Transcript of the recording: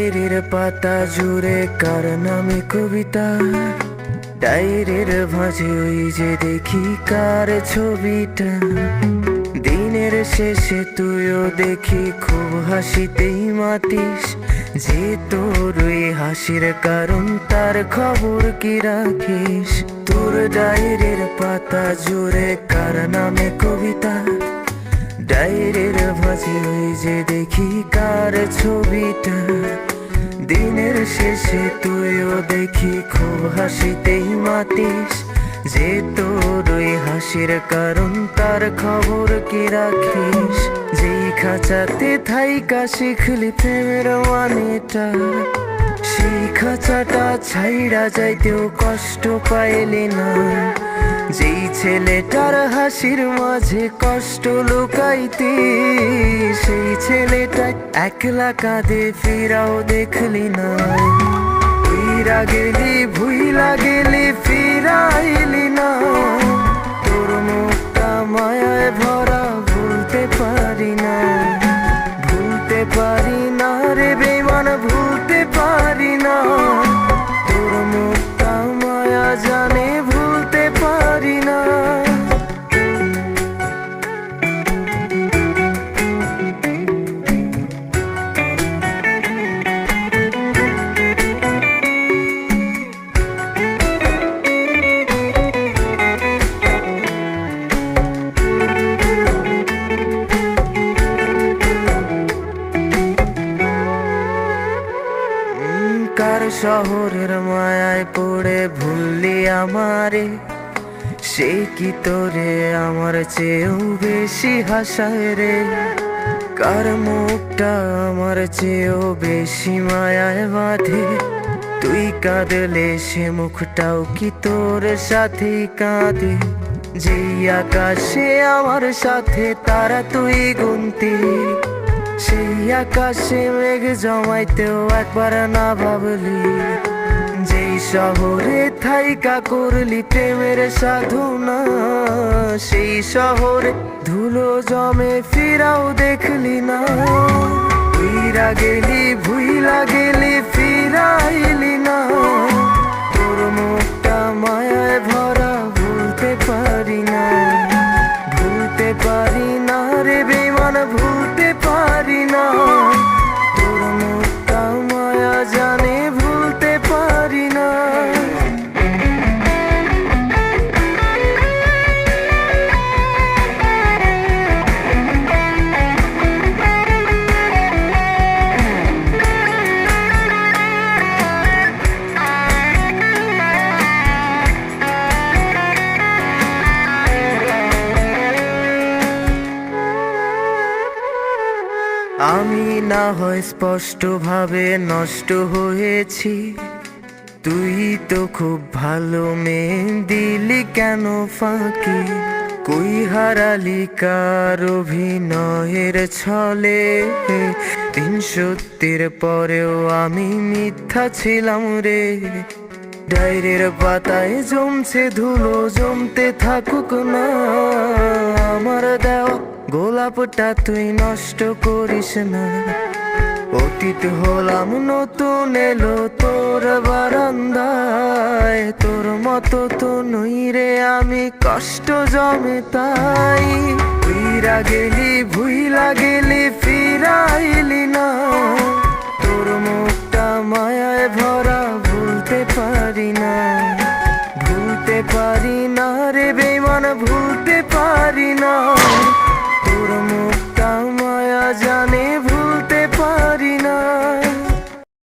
ডায়েরির পাতা জুড়ে কার নামে কবিতা, ডায়েরির ভাঁজে ওই যে দেখি কার ছবিটা। দিনের শেষে তুইও দেখি খুব হাসিতেই মাতিস, যে তোর ওই হাসির কারণ তার খবর কি রাখিস। তোর ডায়েরির পাতা জুড়ে কার নামে কবিতা, ডায়েরির ভাঁজে ওই যে দেখি কার ছবিটা। দিনের শেষে তুইও দেখি খুব হাসিতেই মাতিস, যে তোর ওই হাসির কারণ তার খবর কি রাখিস। যেই খাঁচাতে থাইকা শিখলি প্রেমের মানেটা, সেই খাঁচাটা ছাইড়া যাইতেও কষ্ট পাইলি না। যেই ছেলেটার হাসির মাঝে কষ্ট লুকাইতি, সেই ছেলেটা একলা কাঁদে ফিরাও দেখলি না। উইরা গেলি ভুইলা গেলি ফিরাইলি না, তোর মুখটা মায়ায় ভরা ভুলতে পারি না। ভুলতে পারি না রে বেমান, ভুলতে পারি না। তোর মুখটা মায়া জানে ভুলতে পারি না। কার শহরের মায়ায় পড়ে ভুললি আমারে, সেই কি তোরে আমার চেয়েও বেশি হাসায় রে। কার মুখটা আমার চেয়েও বেশি মায়ায় বাঁধে, তুই কাঁদলে সে মুখটাও কি তোর সাথেই কাঁদে। যেই আকাশে আমার সাথে তারা তুই গুনতি, সেই আকাশে মেঘ জমাইতেও একবার না ভাবলি। যেই শহরে থাইকা করলি প্রেমের সাধনা, সেই শহরে ধুলো জমে ফিরাও দেখলি না। উইরা গেলি ভুইলা গেলি ফিরাইলি না, তোর মুখটা মায়ায় ভরা ভুলতে পারি না। ভুলতে পারি না রে বেমান, ভুলতে পারি না। তোর মুখটা মায়া জানে ভুলতে পারি না। আমি না হয় স্পষ্টভাবে নষ্ট হয়েছি, তুই তো খুব ভালো মেয়ে, দিলি কেন ফাঁকি। কই হারালি কার অভিনয়ের ছলে, তিন সত্যের পরেও আমি মিথ্যা ছিলাম রে। ডায়েরির পাতায় জমছে ধুলো, জমতে থাকুক না। আমার দেওয়া গোলাপটা তুই নষ্ট করিস না। অতীত হলাম নতুন এলো তোর বারান্দায়, তোর মতো তো নই রে আমি, কষ্ট জমে তাই। উইরা গেলি ভুইলা গেলি ফিরাইলি না,